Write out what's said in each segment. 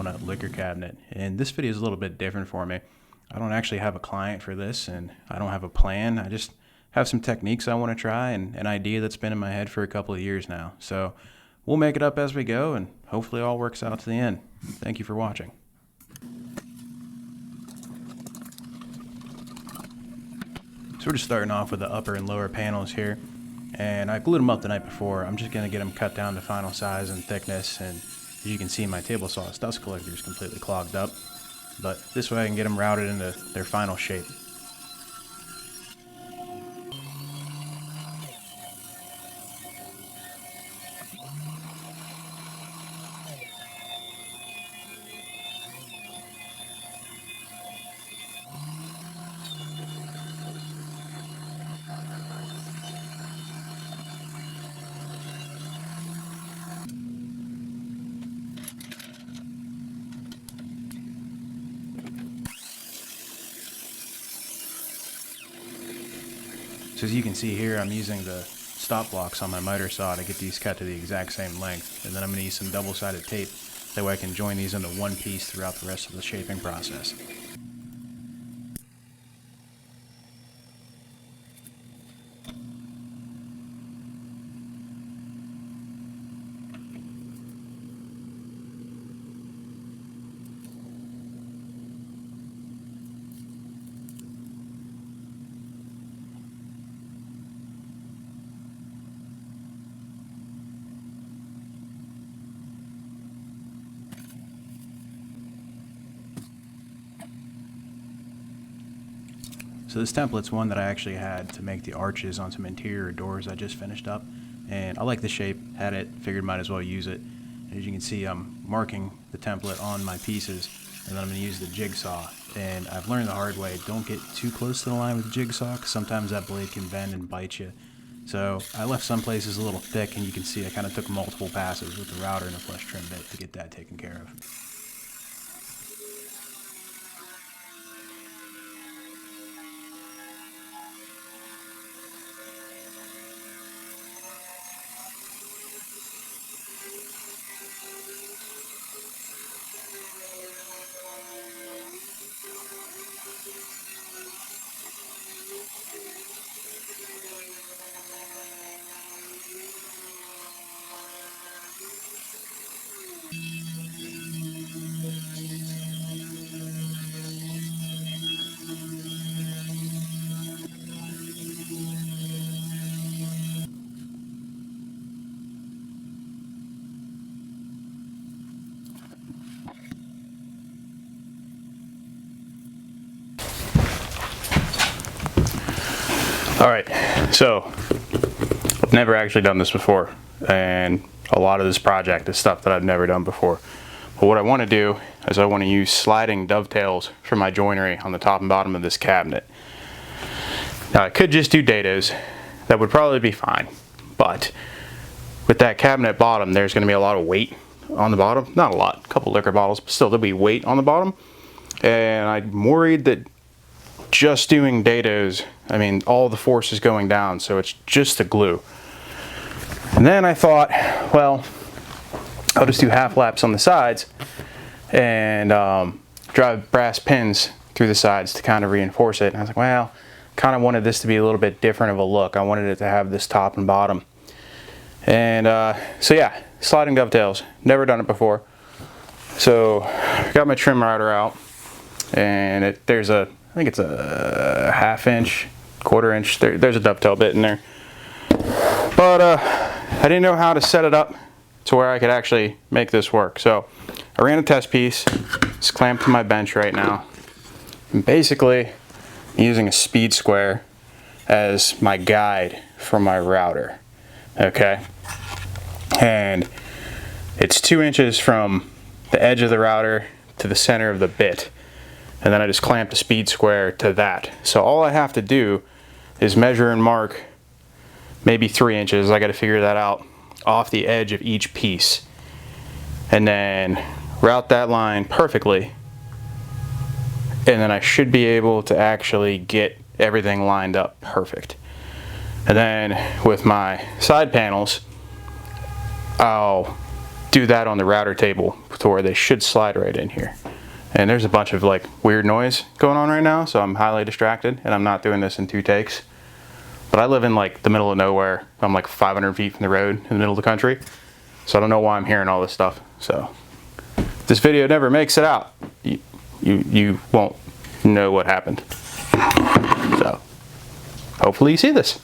Walnut Liquor Cabinet, and this video is a little bit different for me. I don't actually have a client for this, and I don't have a plan. I just have some techniques I want to try and an idea that's been in my head for a couple of years now. So we'll make it up as we go, and hopefully it all works out to the end. Thank you for watching. So we're just starting off with the upper and lower panels here, and I glued them up the night before. I'm just going to get them cut down to final size and thickness, and as you can see, my table saw's dust collector is completely clogged up, but this way I can get them routed into their final shape. So as you can see here, I'm using the stop blocks on my miter saw to get these cut to the exact same length, and then I'm going to use some double-sided tape, that way I can join these into one piece throughout the rest of the shaping process. So this template's one that I actually had to make the arches on some interior doors I just finished up, and I like the shape, had it, figured might as well use it. And as you can see, I'm marking the template on my pieces, and then I'm going to use the jigsaw. And I've learned the hard way, don't get too close to the line with the jigsaw, because sometimes that blade can bend and bite you. So I left some places a little thick, and you can see I kind of took multiple passes with the router and a flush trim bit to get that taken care of. Alright, so I've never actually done this before, and a lot of this project is stuff that I've never done before. But what I want to do is I want to use sliding dovetails for my joinery on the top and bottom of this cabinet. Now I could just do dados, that would probably be fine, but with that cabinet bottom there's going to be a lot of weight on the bottom. Not a lot, a couple liquor bottles, but still there'll be weight on the bottom, and I'm worried that just doing dados, I mean, all the force is going down, so it's just the glue. And then I thought, well, I'll just do half laps on the sides and drive brass pins through the sides to kind of reinforce it. And I was like, well, kind of wanted this to be a little bit different of a look. I wanted it to have this top and bottom. And so yeah, sliding dovetails, never done it before. So I got my trim router out, and there's a, I think it's a half-inch, quarter-inch. There's a dovetail bit in there. But I didn't know how to set it up to where I could actually make this work. So I ran a test piece. It's clamped to my bench right now. And basically, I'm using a speed square as my guide for my router. Okay? And it's 2 inches from the edge of the router to the center of the bit. And then I just clamped a speed square to that. So all I have to do is measure and mark maybe 3 inches. I got to figure that out off the edge of each piece. And then route that line perfectly. And then I should be able to actually get everything lined up perfect. And then with my side panels, I'll do that on the router table to where they should slide right in here. And there's a bunch of like weird noise going on right now, so I'm highly distracted, and I'm not doing this in 2 takes. But I live in like the middle of nowhere. I'm like 500 feet from the road in the middle of the country, so I don't know why I'm hearing all this stuff. So if this video never makes it out, you won't know what happened. So hopefully you see this.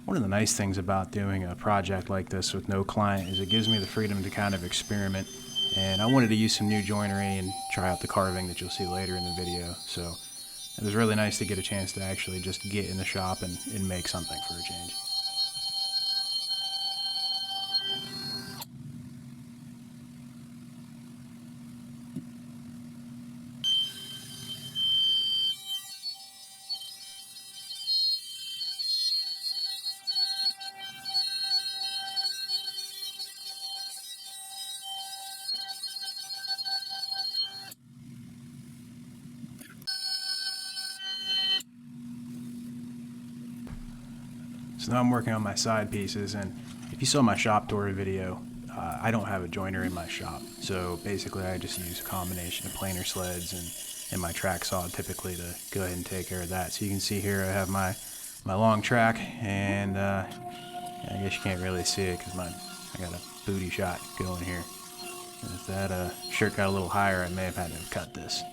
One of the nice things about doing a project like this with no client is it gives me the freedom to kind of experiment, and I wanted to use some new joinery and try out the carving that you'll see later in the video. So it was really nice to get a chance to actually just get in the shop and make something for a change. So now I'm working on my side pieces, and if you saw my shop tour video, I don't have a joiner in my shop. So basically I just use a combination of planer sleds and my track saw typically to go ahead and take care of that. So you can see here I have my long track, and I guess you can't really see it because I got a booty shot going here. And if that shirt got a little higher, I may have had to cut this.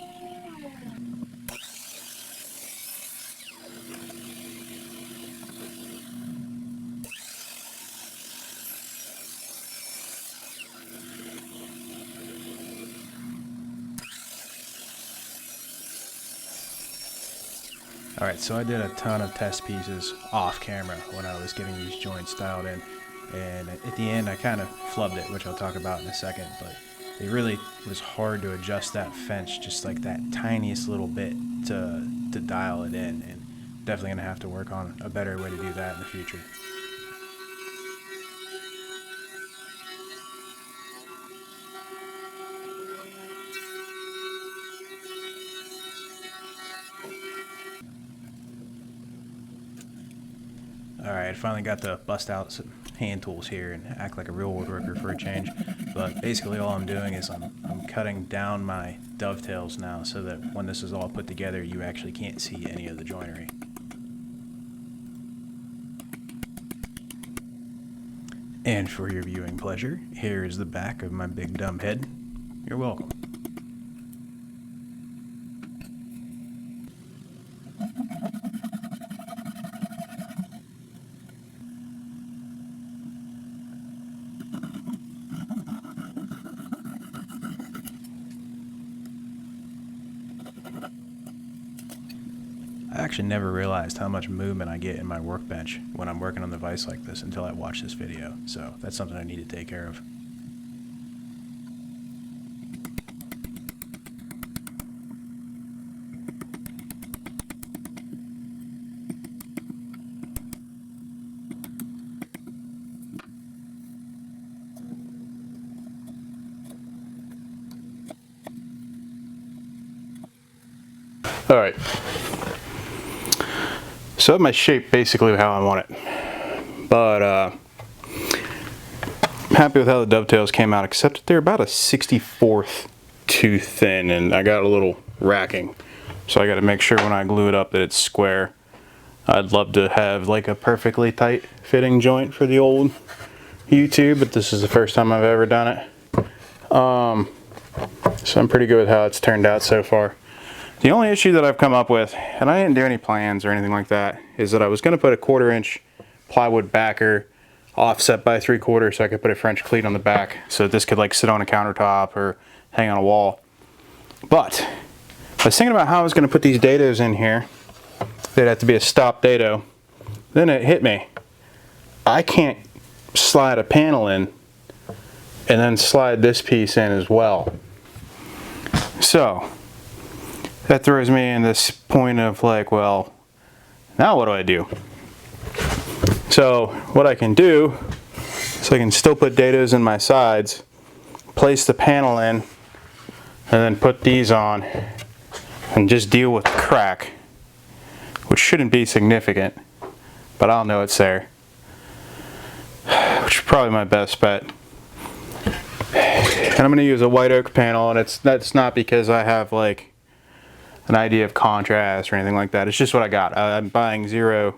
Alright, so I did a ton of test pieces off camera when I was getting these joints dialed in, and at the end I kind of flubbed it, which I'll talk about in a second, but it really was hard to adjust that fence just like that tiniest little bit to dial it in, and definitely going to have to work on a better way to do that in the future. Alright, I finally got to bust out some hand tools here and act like a real woodworker for a change. But basically all I'm doing is I'm cutting down my dovetails now so that when this is all put together you actually can't see any of the joinery. And for your viewing pleasure, here is the back of my big dumb head. You're welcome. I actually never realized how much movement I get in my workbench when I'm working on the vise like this until I watched this video, so that's something I need to take care of. Alright. So I have my shape basically how I want it, but I'm happy with how the dovetails came out, except that they're about a 64th too thin, and I got a little racking, so I got to make sure when I glue it up that it's square. I'd love to have like a perfectly tight fitting joint for the old YouTube, but this is the first time I've ever done it, so I'm pretty good with how it's turned out so far. The only issue that I've come up with, and I didn't do any plans or anything like that, is that I was going to put a 1/4 inch plywood backer offset by 3/4 so I could put a French cleat on the back so that this could like sit on a countertop or hang on a wall. But I was thinking about how I was going to put these dados in here. They'd have to be a stop dado. Then it hit me. I can't slide a panel in and then slide this piece in as well. So that throws me in this point of like, well, now what do I do? So what I can do is I can still put dados in my sides, place the panel in, and then put these on and just deal with the crack which shouldn't be significant, but I'll know it's there, which is probably my best bet. And I'm going to use a white oak panel, and that's not because I have like an idea of contrast or anything like that. It's just what I got. I'm buying zero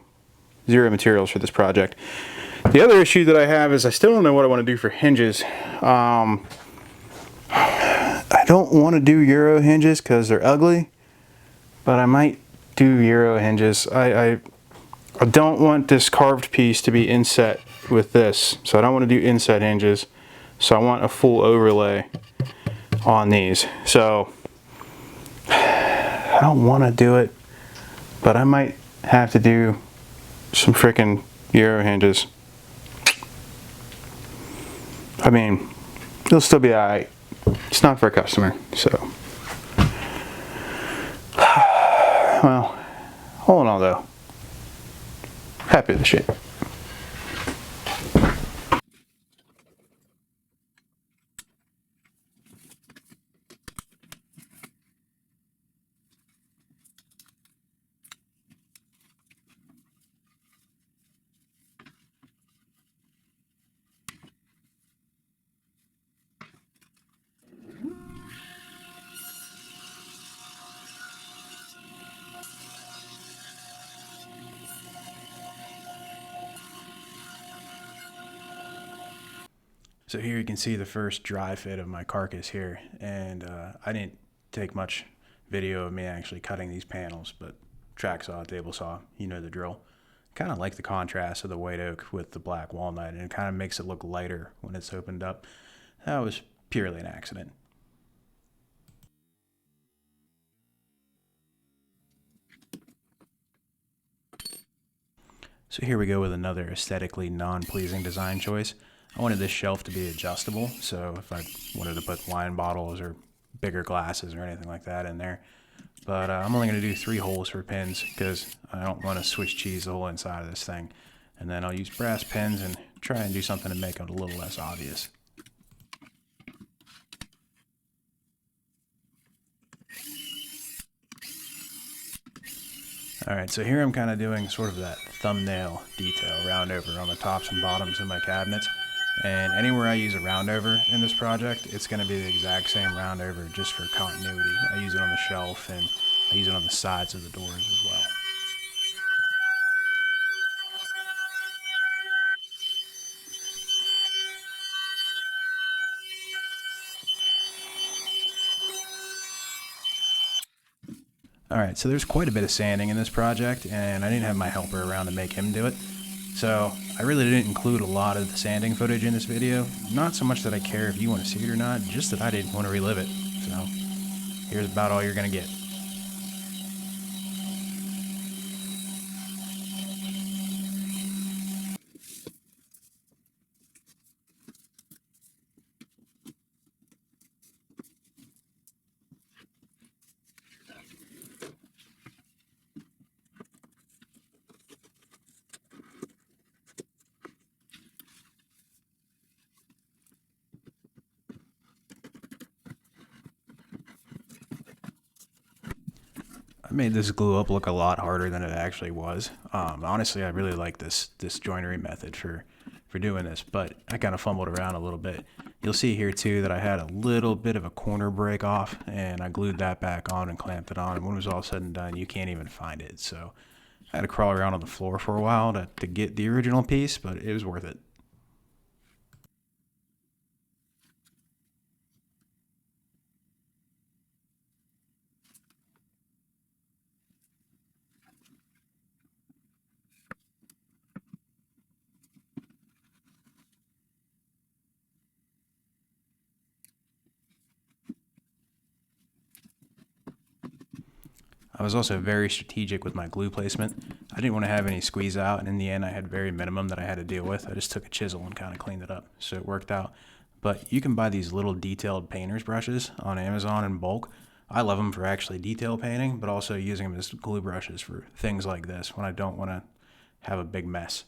materials for this project. The other issue that I have is I still don't know what I want to do for hinges. I don't want to do Euro hinges because they're ugly, but I might do Euro hinges. I don't want this carved piece to be inset with this, so I don't want to do inset hinges. So I want a full overlay on these. So I don't want to do it, but I might have to do some freaking Euro hinges. I mean, it'll still be alright. It's not for a customer, so. Well, all in all though, happy with the shape. So here you can see the first dry fit of my carcass here, and I didn't take much video of me actually cutting these panels, but track saw, table saw, you know the drill. Kind of like the contrast of the white oak with the black walnut, and it kind of makes it look lighter when it's opened up. That was purely an accident. So here we go with another aesthetically non-pleasing design choice. I wanted this shelf to be adjustable, so if I wanted to put wine bottles or bigger glasses or anything like that in there. But I'm only going to do 3 holes for pins because I don't want to Swiss cheese the whole inside of this thing. And then I'll use brass pins and try and do something to make it a little less obvious. Alright, so here I'm kind of doing sort of that thumbnail detail, round over on the tops and bottoms of my cabinets. And anywhere I use a round over in this project, it's going to be the exact same round over just for continuity. I use it on the shelf and I use it on the sides of the doors as well. Alright, so there's quite a bit of sanding in this project, and I didn't have my helper around to make him do it. So I really didn't include a lot of the sanding footage in this video. Not so much that I care if you want to see it or not, just that I didn't want to relive it. So here's about all you're going to get. I made this glue up look a lot harder than it actually was. Honestly, I really like this joinery method for doing this, but I kind of fumbled around a little bit. You'll see here too that I had a little bit of a corner break off, and I glued that back on and clamped it on. And when it was all said and done, you can't even find it. So I had to crawl around on the floor for a while to get the original piece, but it was worth it. I was also very strategic with my glue placement. I didn't want to have any squeeze out, and in the end I had very minimum that I had to deal with. I just took a chisel and kind of cleaned it up, so it worked out. But you can buy these little detailed painter's brushes on Amazon in bulk. I love them for actually detail painting, but also using them as glue brushes for things like this when I don't want to have a big mess.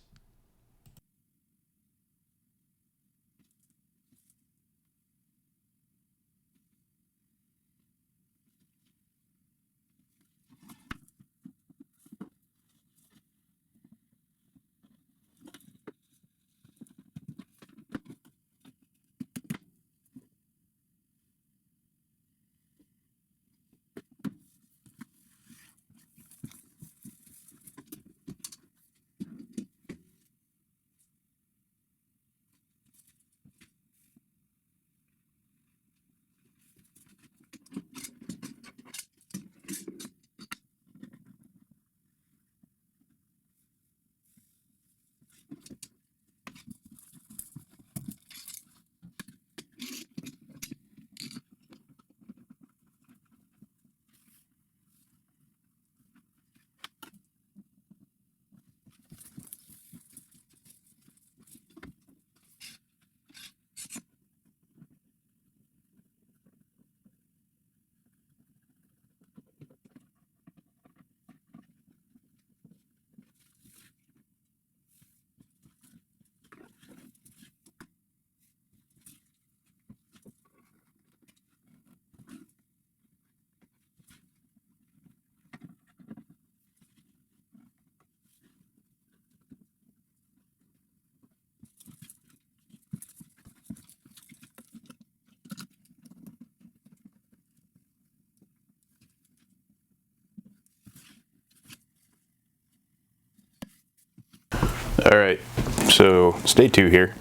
Alright, so it's day 2 here.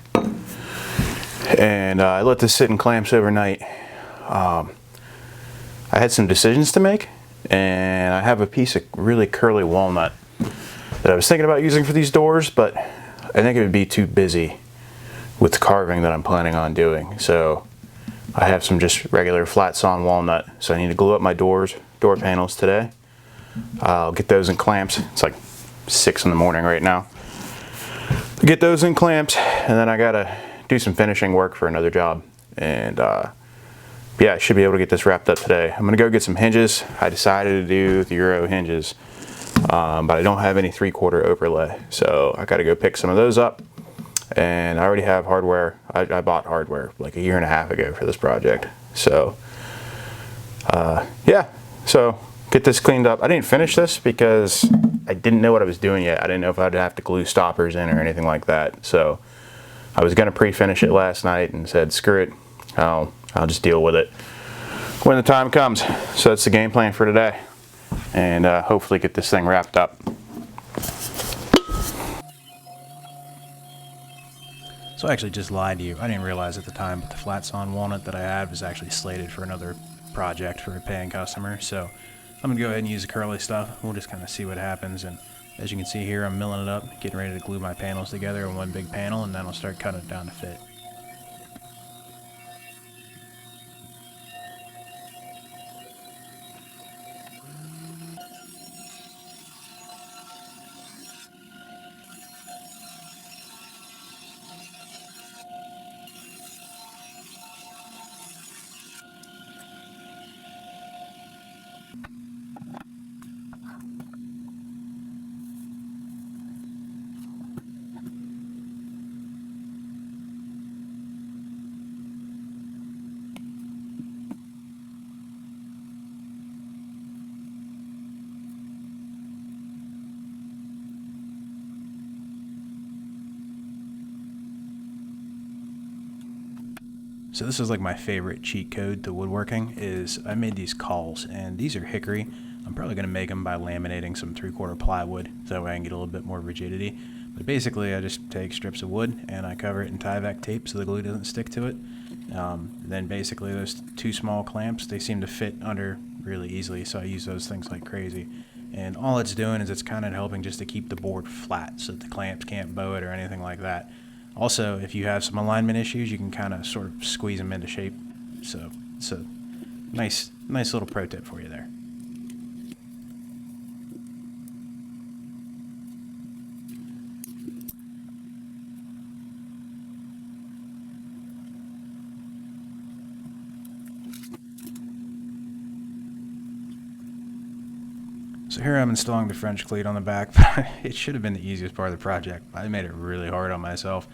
And I let this sit in clamps overnight. I had some decisions to make, and I have a piece of really curly walnut that I was thinking about using for these doors, but I think it would be too busy with the carving that I'm planning on doing. So I have some just regular flat sawn walnut, so I need to glue up my door panels today. I'll get those in clamps. It's like 6 in the morning right now. Get those in clamps, and then I gotta do some finishing work for another job. And yeah, I should be able to get this wrapped up today. I'm gonna go get some hinges. I decided to do the Euro hinges, but I don't have any 3/4 overlay, so I gotta go pick some of those up. And I already have hardware. I bought hardware like 1.5 years ago for this project. So yeah, so get this cleaned up. I didn't finish this because I didn't know what I was doing yet. I didn't know if I'd have to glue stoppers in or anything like that. So I was gonna pre-finish it last night and said, screw it, I'll just deal with it when the time comes. So that's the game plan for today, and hopefully get this thing wrapped up. So I actually just lied to you. I didn't realize at the time, but the flat sawn walnut that I had was actually slated for another project for a paying customer. So I'm gonna go ahead and use the curly stuff. We'll just kind of see what happens. And as you can see here, I'm milling it up, getting ready to glue my panels together in one big panel, and then I'll start cutting it down to fit. So this is like my favorite cheat code to woodworking is I made these cauls, and these are hickory. I'm probably going to make them by laminating some 3/4 plywood, so that way I can get a little bit more rigidity. But basically I just take strips of wood and I cover it in Tyvek tape so the glue doesn't stick to it. Then basically those 2 small clamps, they seem to fit under really easily, so I use those things like crazy. And all it's doing is it's kind of helping just to keep the board flat so that the clamps can't bow it or anything like that. Also, if you have some alignment issues, you can kind of sort of squeeze them into shape. So it's a nice little pro tip for you there. So here I'm installing the French cleat on the back, but it should have been the easiest part of the project. I made it really hard on myself.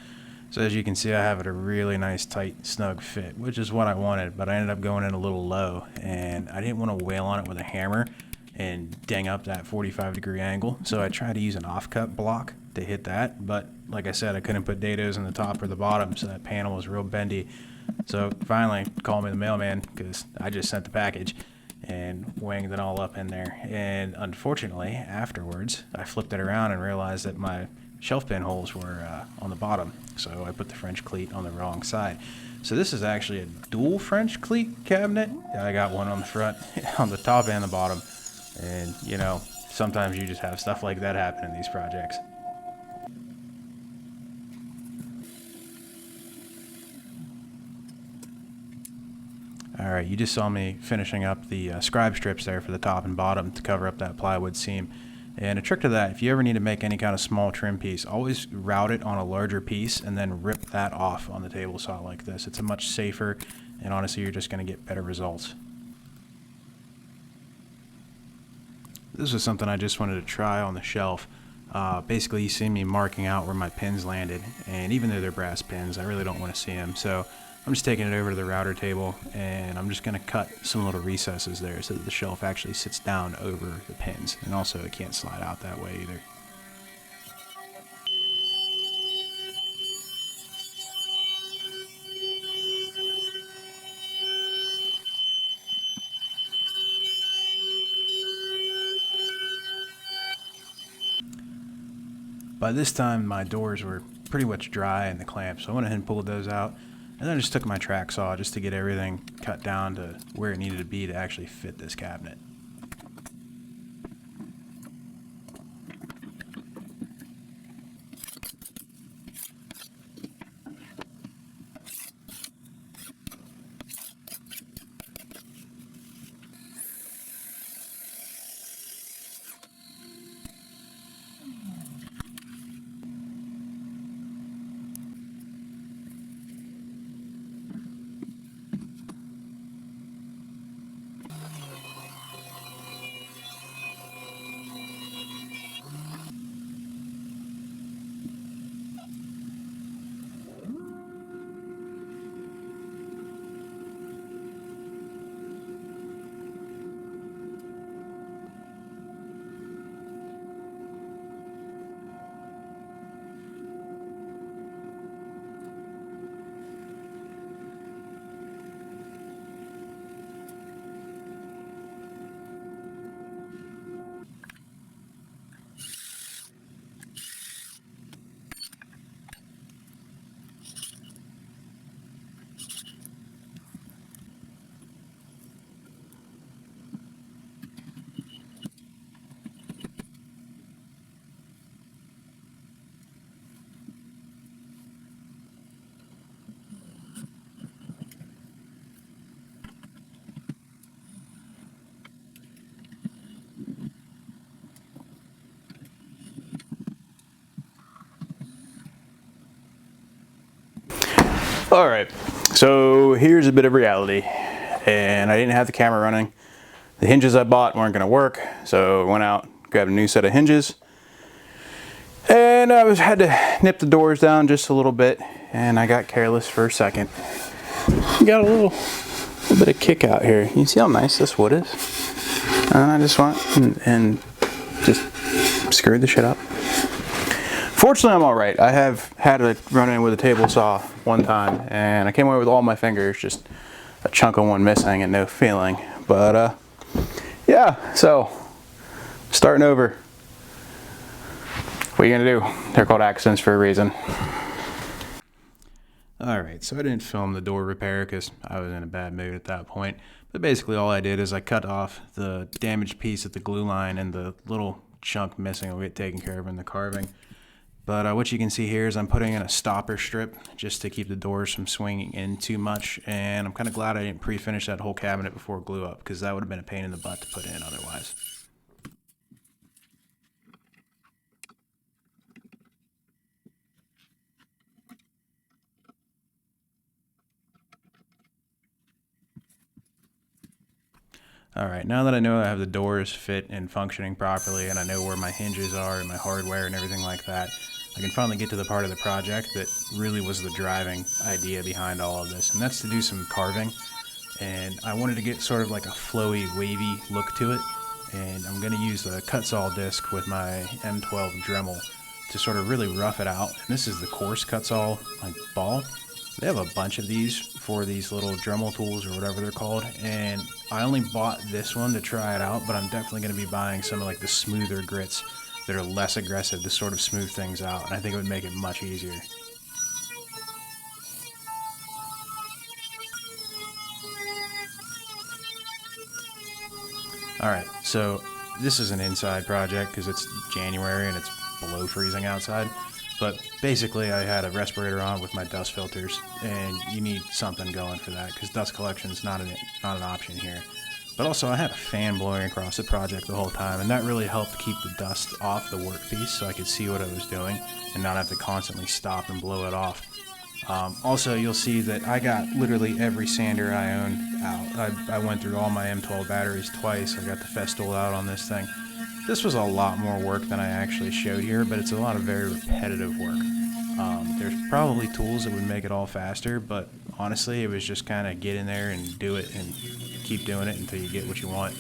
So as you can see, I have it a really nice, tight, snug fit, which is what I wanted, but I ended up going in a little low, and I didn't want to wail on it with a hammer and ding up that 45-degree angle. So I tried to use an offcut block to hit that, but like I said, I couldn't put dados in the top or the bottom, so that panel was real bendy. So finally, called me the mailman, because I just sent the package and winged it all up in there. And unfortunately, afterwards, I flipped it around and realized that my shelf pin holes were on the bottom. So I put the French cleat on the wrong side. So this is actually a dual French cleat cabinet. I got one on the front, on the top and the bottom. And you know, sometimes you just have stuff like that happen in these projects. Alright, you just saw me finishing up the scribe strips there for the top and bottom to cover up that plywood seam. And a trick to that, if you ever need to make any kind of small trim piece, always route it on a larger piece and then rip that off on the table saw like this. It's a much safer, and honestly you're just going to get better results. This was something I just wanted to try on the shelf. Basically you see me marking out where my pins landed, and even though they're brass pins, I really don't want to see them. So I'm just taking it over to the router table, and I'm just going to cut some little recesses there so that the shelf actually sits down over the pins, and also it can't slide out that way either. By this time, my doors were pretty much dry and the clamps, so I went ahead and pulled those out. And then I just took my track saw just to get everything cut down to where it needed to be to actually fit this cabinet. All right, so here's a bit of reality, and I didn't have the camera running. The hinges I bought weren't gonna work, so I went out, grabbed a new set of hinges, and I had to nip the doors down just a little bit, and I got careless for a second. Got a little bit of kick out here. You see how nice this wood is? And I just went and just screwed the shit up. Fortunately, I'm all right. I have had a run-in with a table saw one time, and I came away with all my fingers, just a chunk of one missing and no feeling. But yeah, so starting over. What are you gonna do? They're called accidents for a reason. Alright, so I didn't film the door repair because I was in a bad mood at that point. But basically all I did is I cut off the damaged piece at the glue line, and the little chunk missing will get taken care of in the carving. But what you can see here is I'm putting in a stopper strip just to keep the doors from swinging in too much. And I'm kind of glad I didn't pre-finish that whole cabinet before glue up, because that would have been a pain in the butt to put in otherwise. Alright, now that I know I have the doors fit and functioning properly, and I know where my hinges are and my hardware and everything like that, I can finally get to the part of the project that really was the driving idea behind all of this, and that's to do some carving. And I wanted to get sort of like a flowy, wavy look to it, and I'm going to use the cut saw disc with my M12 Dremel to sort of really rough it out. And this is the coarse cut saw like ball. They have a bunch of these for these little Dremel tools or whatever they're called, and I only bought this one to try it out, but I'm definitely going to be buying some of like the smoother grits that are less aggressive to sort of smooth things out, and I think it would make it much easier. Alright, so this is an inside project because it's January and it's below freezing outside. But basically I had a respirator on with my dust filters, and you need something going for that because dust collection is not an option here. But also I had a fan blowing across the project the whole time, and that really helped keep the dust off the workpiece so I could see what I was doing and not have to constantly stop and blow it off. Also, you'll see that I got literally every sander I owned out. I went through all my M12 batteries twice. I got the Festool out on this thing. This was a lot more work than I actually showed here, but it's a lot of very repetitive work. There's probably tools that would make it all faster, but honestly, it was just kind of get in there and do it and keep doing it until you get what you want.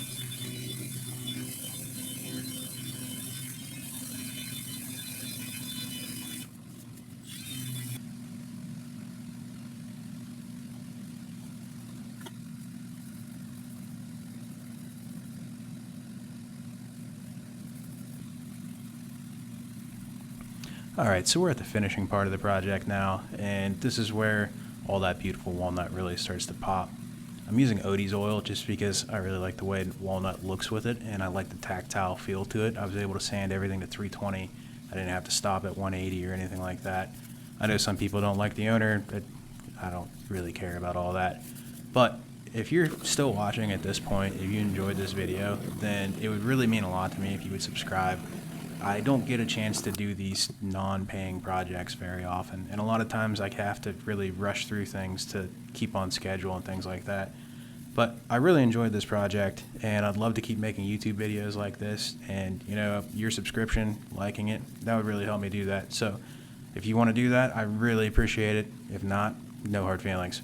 All right, so we're at the finishing part of the project now, and this is where all that beautiful walnut really starts to pop. I'm using Odie's oil just because I really like the way walnut looks with it, and I like the tactile feel to it. I was able to sand everything to 320. I didn't have to stop at 180 or anything like that. I know some people don't like the owner, but I don't really care about all that. But if you're still watching at this point, if you enjoyed this video, then it would really mean a lot to me if you would subscribe. I don't get a chance to do these non-paying projects very often, and a lot of times I have to really rush through things to keep on schedule and things like that. But I really enjoyed this project, and I'd love to keep making YouTube videos like this, and your subscription, liking it, that would really help me do that. So if you want to do that, I really appreciate it. If not, no hard feelings.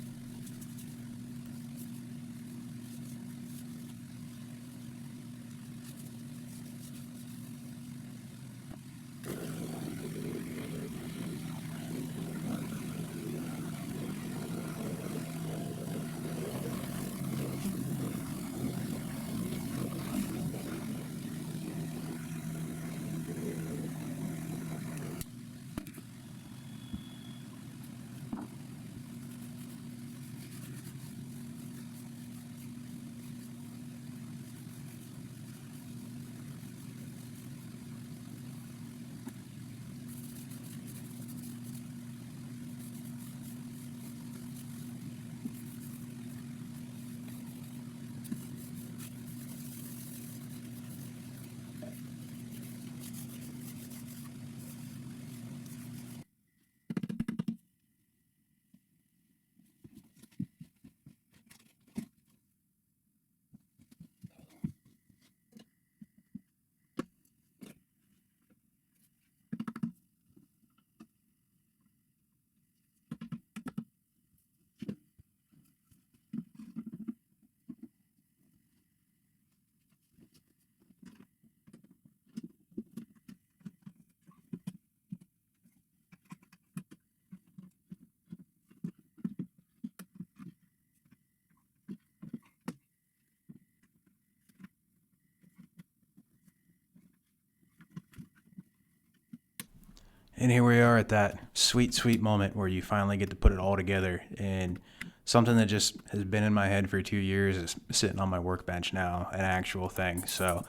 And here we are at that sweet, sweet moment where you finally get to put it all together. And something that just has been in my head for 2 years is sitting on my workbench now, an actual thing. So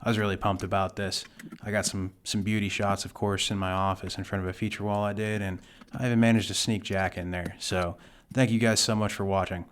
I was really pumped about this. I got some beauty shots, of course, in my office in front of a feature wall I did, and I even managed to sneak Jack in there. So thank you guys so much for watching.